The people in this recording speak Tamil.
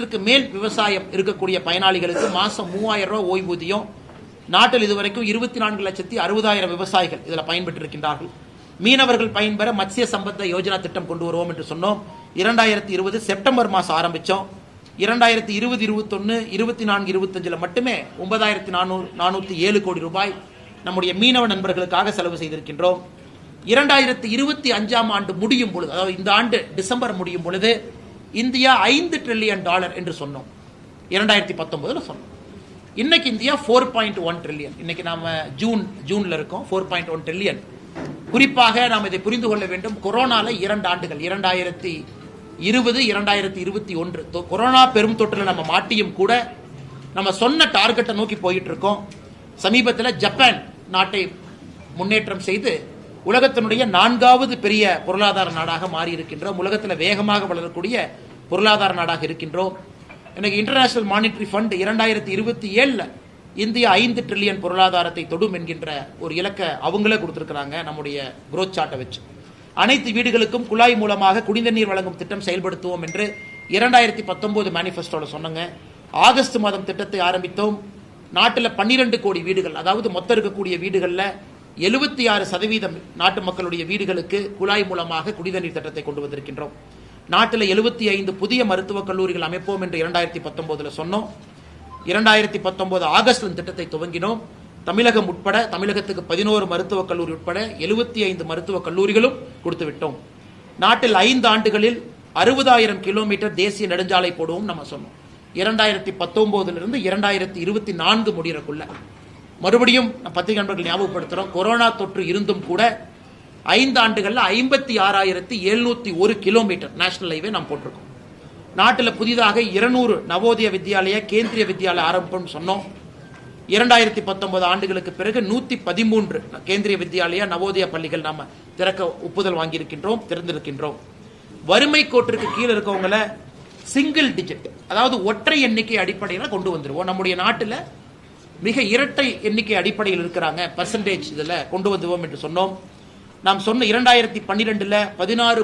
ஹெக்டருக்கு மேல் விவசாயம் இருக்கக்கூடிய பயனாளிகளுக்கு மாசம் 3000 ரூபாய் ஓய்வூதியம். நாட்டில் இதுவரைக்கும் 24,60,000 விவசாயிகள் இதில் பயன்பெற்றிருக்கின்றார்கள். மீனவர்கள் பயன்பெற மத்ஸ்ய சம்பத்த யோஜனா திட்டம் கொண்டு வருவோம் என்று சொன்னோம். 2020 செப்டம்பர் மாதம் ஆரம்பித்தோம். 2020, 21, 24, 25 மட்டுமே 9,407 கோடி ரூபாய் நம்முடைய மீனவ நண்பர்களுக்காக செலவு செய்திருக்கின்றோம். 2025 ஆண்டு முடியும் பொழுது, அதாவது இந்த ஆண்டு டிசம்பர் முடியும் பொழுது இந்தியா $5 ட்ரில்லியன் என்று சொன்னோம். 2019 சொன்னோம். இன்னைக்கு இந்தியா 4.1 ட்ரில்லியன். இன்னைக்கு நாம ஜூன்ல இருக்கோம். 4.1 ட்ரில்லியன். குறிப்பாக நாம் இதை புரிந்து கொள்ள வேண்டும். கொரோனால 2 ஆண்டுகள் 2020, 2021 கொரோனா பெரும் தொற்றில் நம்ம மாட்டியும் கூட நம்ம சொன்ன டார்கெட்டை நோக்கி போயிட்டு இருக்கோம். சமீபத்தில் ஜப்பான் நாட்டை முன்னேற்றம் செய்து உலகத்தினுடைய 4வது பெரிய பொருளாதார நாடாக மாறி இருக்கின்றோம். உலகத்தில் வேகமாக வளரக்கூடிய பொருளாதார நாடாக இருக்கின்றோம். எனக்கு international monetary fund 2027 India 5 trillion பொருளாதாரத்தை தொடும் என்கின்ற ஒரு இலக்கை அவங்களே கொடுத்திருக்கிறாங்க. நம்முடைய குரோத் சார்ட்டை வச்சு அனைத்து வீடுகளுக்கும் குழாய் மூலமாக குடிநீர் வழங்கும் திட்டம் செயல்படுத்துவோம் என்று 2019 மேனிஃபெஸ்டோல சொன்னாங்க. ஆகஸ்ட் மாதம் திட்டத்தை ஆரம்பித்தோம். நாட்டில் 12 கோடி வீடுகள், அதாவது மொத்தம் இருக்கக்கூடிய வீடுகளில் 76% நாட்டு மக்களுடைய வீடுகளுக்கு குழாய் மூலமாக குடிநீர் திட்டத்தை கொண்டு வந்திருக்கின்றோம். நாட்டில் 75 புதிய மருத்துவக் கல்லூரிகள் அமைப்போம் என்று 2019 சொன்னோம். 2019 ஆகஸ்ட் திட்டத்தை துவங்கினோம். தமிழகம் உட்பட, தமிழகத்துக்கு 11 மருத்துவக் கல்லூரி உட்பட 75 மருத்துவக் கல்லூரிகளும் கொடுத்து விட்டோம். நாட்டில் 5 ஆண்டுகளில் 60,000 கிலோமீட்டர் தேசிய நெடுஞ்சாலை போடுவோம் நம்ம சொன்னோம். 2019 2024 முடியறக்குள்ள மறுபடியும் பத்திரிகை நண்பர்கள் ஞாபகப்படுத்துறோம். கொரோனா தொற்று இருந்தும் கூட 5 ஆண்டுகள்ல 56,701 கிலோமீட்டர் நேஷனல் ஹைவே நாம் போட்டிருக்கோம். நாட்டில் புதிதாக 200 நவோதய வித்யாலயா, கேந்திரிய வித்யாலயா ஆரம்பம் சொன்னோம். 2019 ஆண்டுகளுக்கு பிறகு 113 கேந்திரிய வித்யாலயா, நவோதயா பள்ளிகள் நாம திறக்க ஒப்புதல் வாங்கியிருக்கின்றோம், திறந்திருக்கின்றோம். வறுமை கோட்டிற்கு கீழே இருக்கவங்கள சிங்கிள் டிஜிட், அதாவது ஒற்றை எண்ணிக்கை அடிப்படையில் கொண்டு வந்துருவோம். நம்முடைய நாட்டில் மிக இரட்டை எண்ணிக்கை அடிப்படையில் இருக்கிறாங்க, பர்சன்டேஜ் இதில் கொண்டு வந்துவோம் என்று சொன்னோம். நாம் சொன்ன 2012 16.2